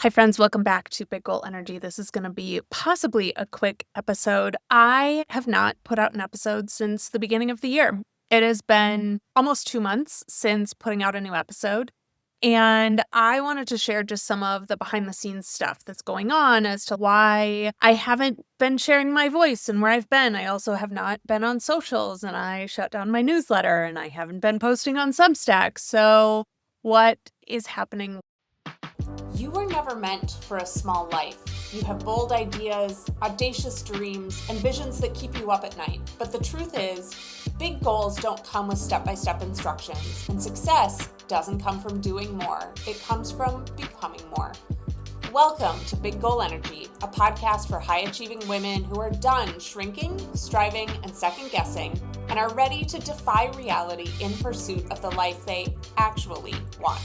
Hi, friends. Welcome back to Big Goal Energy. This is going to be possibly a quick episode. I have not put out an episode since the beginning of the year. It has been almost 2 months since putting out a new episode. And I wanted to share just some of the behind the scenes stuff that's going on as to why I haven't been sharing my voice and where I've been. I also have not been on socials, and I shut down my newsletter, and I haven't been posting on Substack. So what is happening? You were never meant for a small life. You have bold ideas, audacious dreams, and visions that keep you up at night. But the truth is, big goals don't come with step-by-step instructions, and success doesn't come from doing more. It comes from becoming more. Welcome to Big Goal Energy, a podcast for high-achieving women who are done shrinking, striving, and second-guessing, and are ready to defy reality in pursuit of the life they actually want.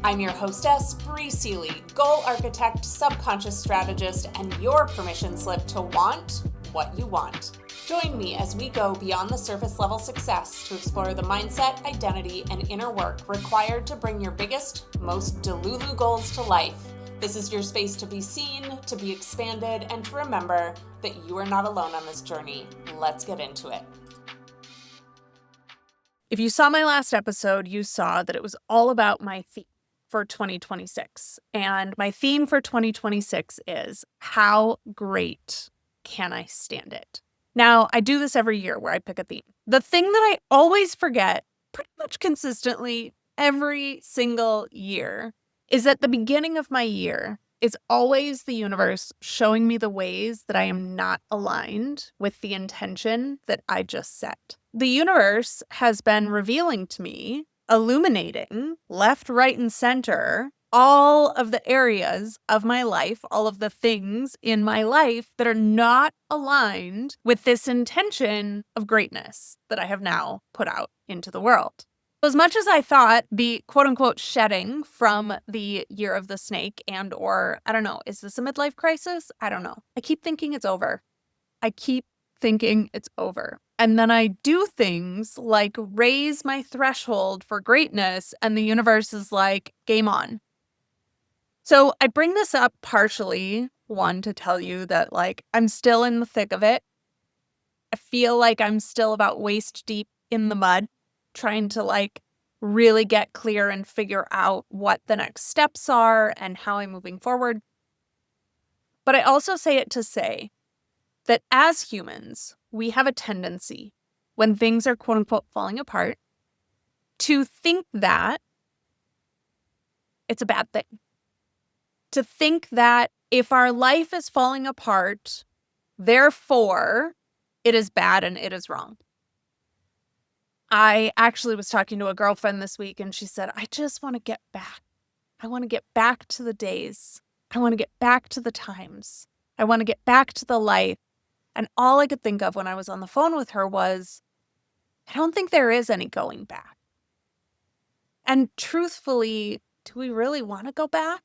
I'm your hostess, Bree Seeley, goal architect, subconscious strategist, and your permission slip to want what you want. Join me as we go beyond the surface level success to explore the mindset, identity, and inner work required to bring your biggest, most delulu goals to life. This is your space to be seen, to be expanded, and to remember that you are not alone on this journey. Let's get into it. If you saw my last episode, you saw that it was all about my theme for 2026. And my theme for 2026 is, how great can I stand it? Now, I do this every year where I pick a theme. The thing that I always forget pretty much consistently every single year is at the beginning of my year is always the universe showing me the ways that I am not aligned with the intention that I just set. The universe has been revealing to me, illuminating left, right, and center all of the areas of my life, all of the things in my life that are not aligned with this intention of greatness that I have now put out into the world. As much as I thought the quote unquote shedding from the year of the snake or I don't know, is this a midlife crisis? I don't know. I keep thinking it's over. And then I do things like raise my threshold for greatness, and the universe is like, game on. So I bring this up partially, one, to tell you that I'm still in the thick of it. I feel like I'm still about waist deep in the mud, trying to really get clear and figure out what the next steps are and how I'm moving forward. But I also say it to say that as humans, we have a tendency, when things are quote unquote falling apart, to think that it's a bad thing. To think that if our life is falling apart, therefore it is bad and it is wrong. I actually was talking to a girlfriend this week, and she said, I just want to get back. I want to get back to the days. I want to get back to the times. I want to get back to the life. And all I could think of when I was on the phone with her was, I don't think there is any going back. And truthfully, do we really want to go back?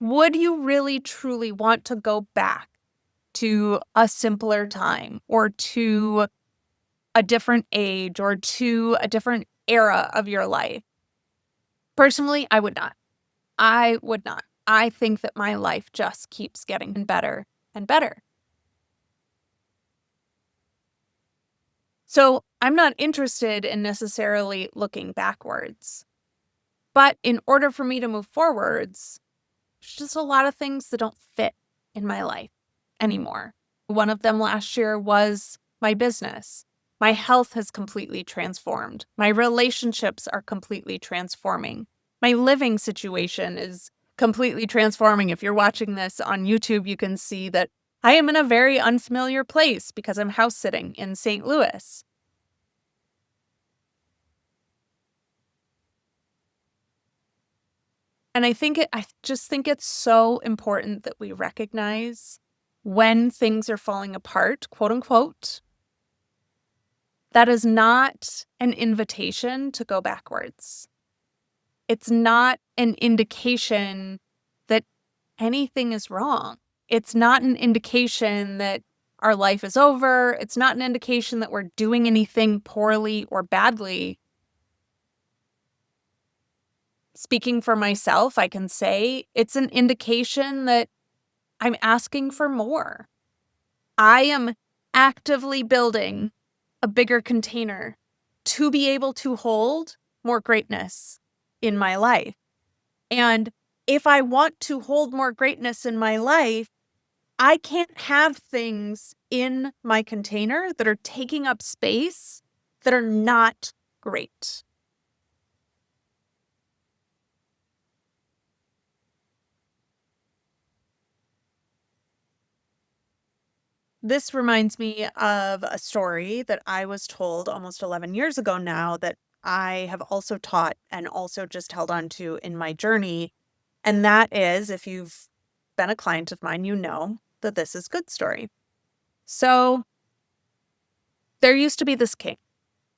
Would you really truly want to go back to a simpler time, or to a different age, or to a different era of your life? Personally, I would not. I would not. I think that my life just keeps getting better and better. So I'm not interested in necessarily looking backwards. But in order for me to move forwards, there's just a lot of things that don't fit in my life anymore. One of them last year was my business. My health has completely transformed. My relationships are completely transforming. My living situation is completely transforming. If you're watching this on YouTube, you can see that I am in a very unfamiliar place because I'm house sitting in St. Louis. And I just think it's so important that we recognize when things are falling apart, quote unquote. That is not an invitation to go backwards. It's not an indication that anything is wrong. It's not an indication that our life is over. It's not an indication that we're doing anything poorly or badly. speaking for myself, I can say it's an indication that I'm asking for more. I am actively building a bigger container to be able to hold more greatness in my life. And if I want to hold more greatness in my life, I can't have things in my container that are taking up space that are not great. This reminds me of a story that I was told almost 11 years ago now that I have also taught and also just held on to in my journey. And that is, if you've been a client of mine, you know that this is good story. So there used to be this king,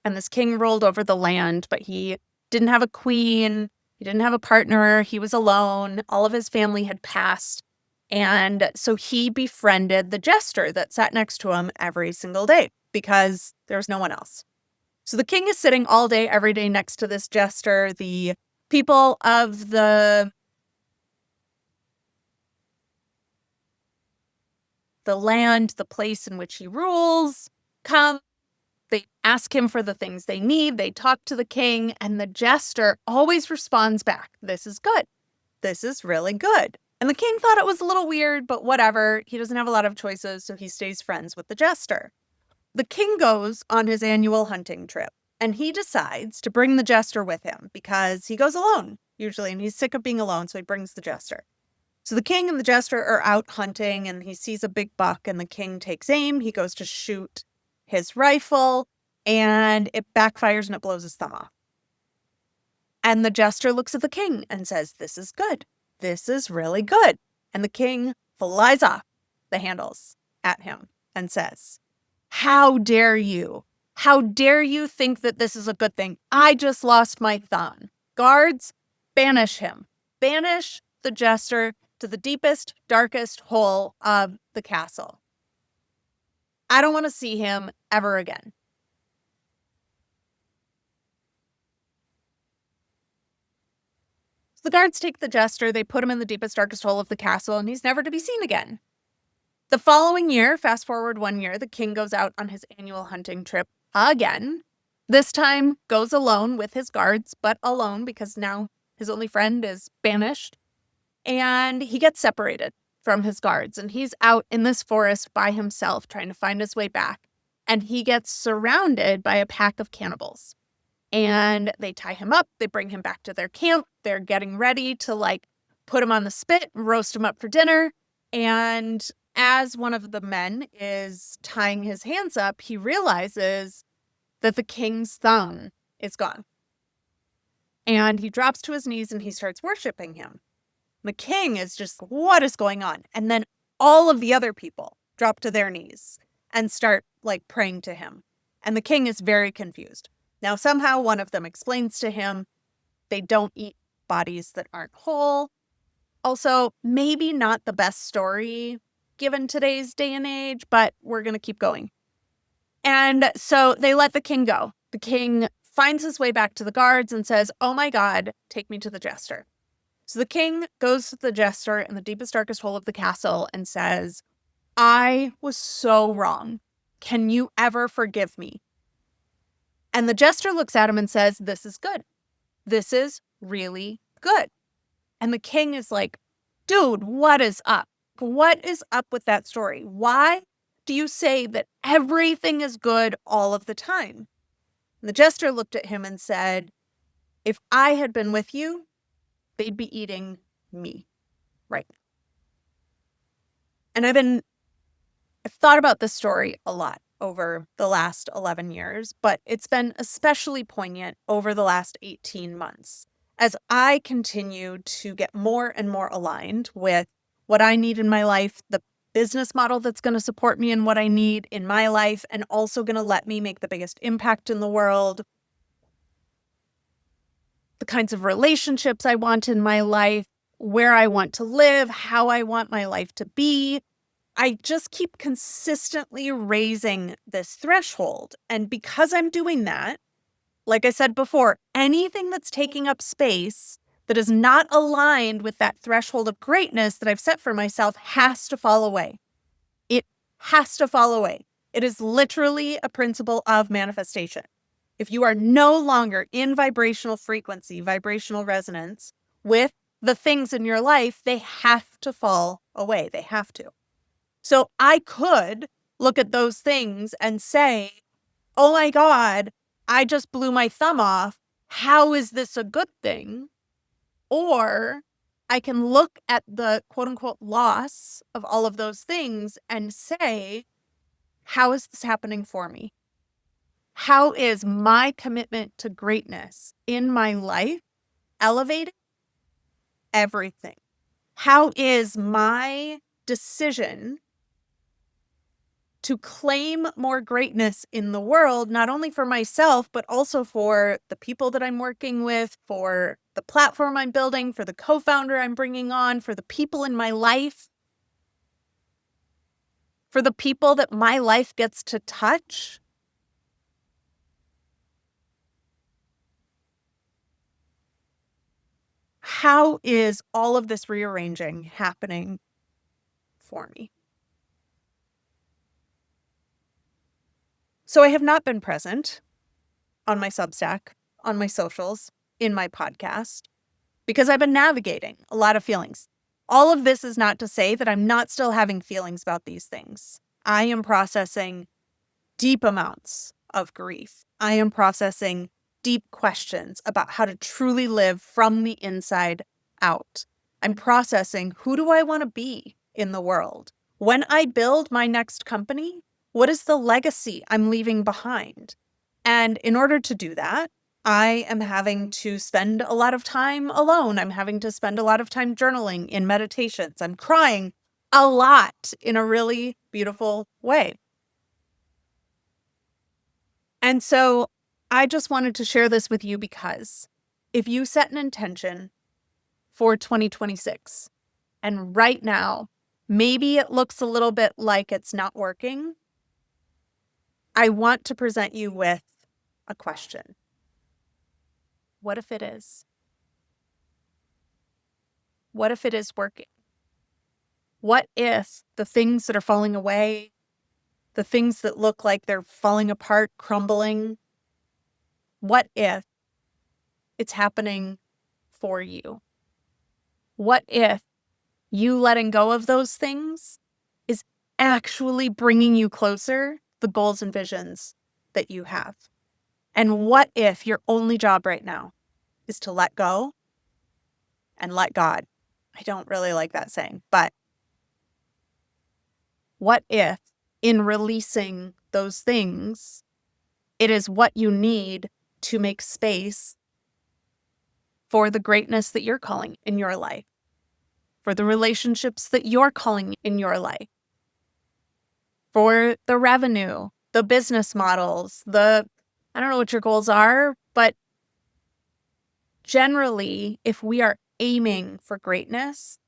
and this king ruled over the land, but he didn't have a queen. He didn't have a partner. He was alone. All of his family had passed. And so he befriended the jester that sat next to him every single day because there was no one else. So the king is sitting all day, every day next to this jester. The people of the land, the place in which he rules, come. They ask him for the things they need. They talk to the king, and the jester always responds back, "This is good. This is really good." And the king thought it was a little weird, but whatever. He doesn't have a lot of choices, so he stays friends with the jester. The king goes on his annual hunting trip, and he decides to bring the jester with him because he goes alone, usually, and he's sick of being alone, so he brings the jester. So the king and the jester are out hunting, and he sees a big buck, and the king takes aim. He goes to shoot his rifle, and it backfires and it blows his thumb off. And the jester looks at the king and says, "This is good. This is really good." And the king flies off the handles at him and says, "How dare you? How dare you think that this is a good thing? I just lost my thumb. Guards, banish him. Banish the jester to the deepest, darkest hole of the castle. I don't want to see him ever again." So the guards take the jester, they put him in the deepest, darkest hole of the castle, and he's never to be seen again. The following year, fast forward 1 year, the king goes out on his annual hunting trip again. This time goes alone with his guards, but alone because now his only friend is banished. And he gets separated from his guards, and he's out in this forest by himself trying to find his way back. And he gets surrounded by a pack of cannibals. And they tie him up, they bring him back to their camp. They're getting ready to put him on the spit, roast him up for dinner. And as one of the men is tying his hands up, he realizes that the king's thumb is gone. And he drops to his knees and he starts worshiping him. The king is just, what is going on? And then all of the other people drop to their knees and start praying to him. And the king is very confused. Now, somehow one of them explains to him they don't eat bodies that aren't whole. Also, maybe not the best story given today's day and age, but we're going to keep going. And so they let the king go. The king finds his way back to the guards and says, "Oh my God, take me to the jester." So the king goes to the jester in the deepest, darkest hole of the castle and says, "I was so wrong. Can you ever forgive me?" And the jester looks at him and says, "This is good. This is really good." And the king is like, "Dude, what is up? What is up with that story? Why do you say that everything is good all of the time?" And the jester looked at him and said, "If I had been with you, they'd be eating me right now." And I've thought about this story a lot over the last 11 years, but it's been especially poignant over the last 18 months as I continue to get more and more aligned with what I need in my life, the business model that's going to support me in what I need in my life, and also going to let me make the biggest impact in the world, the kinds of relationships I want in my life, where I want to live, how I want my life to be. I just keep consistently raising this threshold. And because I'm doing that, like I said before, anything that's taking up space that is not aligned with that threshold of greatness that I've set for myself has to fall away. It has to fall away. It is literally a principle of manifestation. If you are no longer in vibrational frequency, vibrational resonance with the things in your life, they have to fall away. They have to. So I could look at those things and say, oh my God, I just blew my thumb off. How is this a good thing? Or I can look at the quote unquote loss of all of those things and say, how is this happening for me? How is my commitment to greatness in my life elevating everything? How is my decision to claim more greatness in the world, not only for myself, but also for the people that I'm working with, for the platform I'm building, for the co-founder I'm bringing on, for the people in my life, for the people that my life gets to touch? How is all of this rearranging happening for me? So I have not been present on my Substack, on my socials, in my podcast, because I've been navigating a lot of feelings. All of this is not to say that I'm not still having feelings about these things. I am processing deep amounts of grief. I am processing deep questions about how to truly live from the inside out. I'm processing, who do I want to be in the world? When I build my next company, what is the legacy I'm leaving behind? And in order to do that, I am having to spend a lot of time alone. I'm having to spend a lot of time journaling in meditations. I'm crying a lot in a really beautiful way. And so I just wanted to share this with you because if you set an intention for 2026 and right now, maybe it looks a little bit like it's not working, I want to present you with a question. What if it is? What if it is working? What if the things that are falling away, the things that look like they're falling apart, crumbling, what if it's happening for you? What if you letting go of those things is actually bringing you closer the goals and visions that you have? And what if your only job right now is to let go and let God? I don't really like that saying, but what if in releasing those things, it is what you need to make space for the greatness that you're calling in your life, for the relationships that you're calling in your life, for the revenue, the business models, I don't know what your goals are, but generally, if we are aiming for greatness,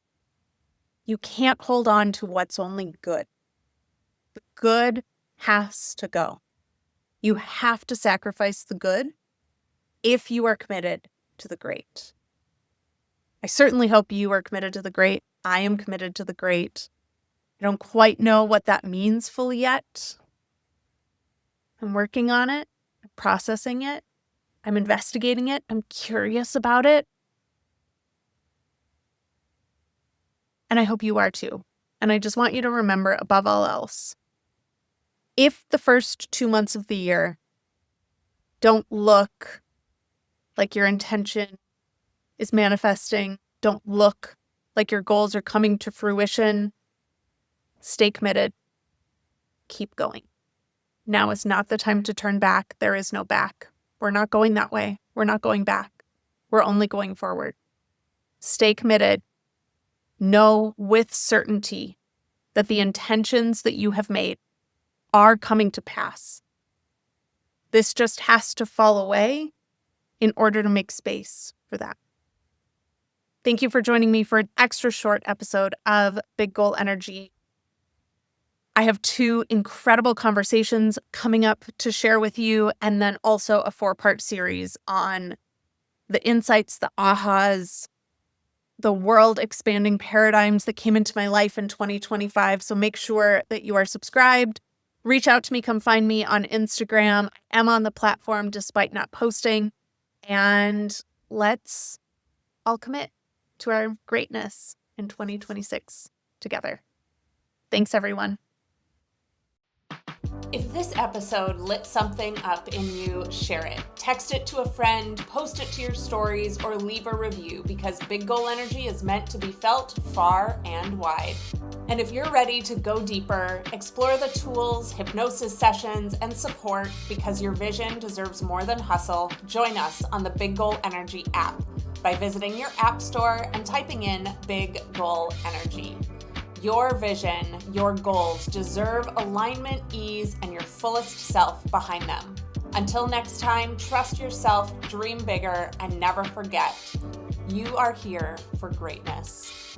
you can't hold on to what's only good. The good has to go. You have to sacrifice the good if you are committed to the great. I certainly hope you are committed to the great. I am committed to the great. I don't quite know what that means fully yet. I'm working on it. I'm processing it. I'm investigating it. I'm curious about it. And I hope you are too. And I just want you to remember, above all else, if the first 2 months of the year don't look like your intention is manifesting, don't look like your goals are coming to fruition, stay committed. Keep going. Now is not the time to turn back. There is no back. We're not going that way. We're not going back. We're only going forward. Stay committed. Know with certainty that the intentions that you have made are coming to pass. This just has to fall away in order to make space for that. Thank you for joining me for an extra short episode of Big Goal Energy. I have 2 incredible conversations coming up to share with you, and then also a 4-part series on the insights, the ahas, the world expanding paradigms that came into my life in 2025. So make sure that you are subscribed. Reach out to me, come find me on Instagram. I am on the platform despite not posting. And let's all commit to our greatness in 2026 together. Thanks, everyone. If this episode lit something up in you, share it. Text it to a friend, post it to your stories, or leave a review, because big goal energy is meant to be felt far and wide. And if you're ready to go deeper, explore the tools, hypnosis sessions, and support because your vision deserves more than hustle, join us on the Big Goal Energy app by visiting your app store and typing in Big Goal Energy. Your vision, your goals deserve alignment, ease, and your fullest self behind them. Until next time, trust yourself, dream bigger, and never forget, you are here for greatness.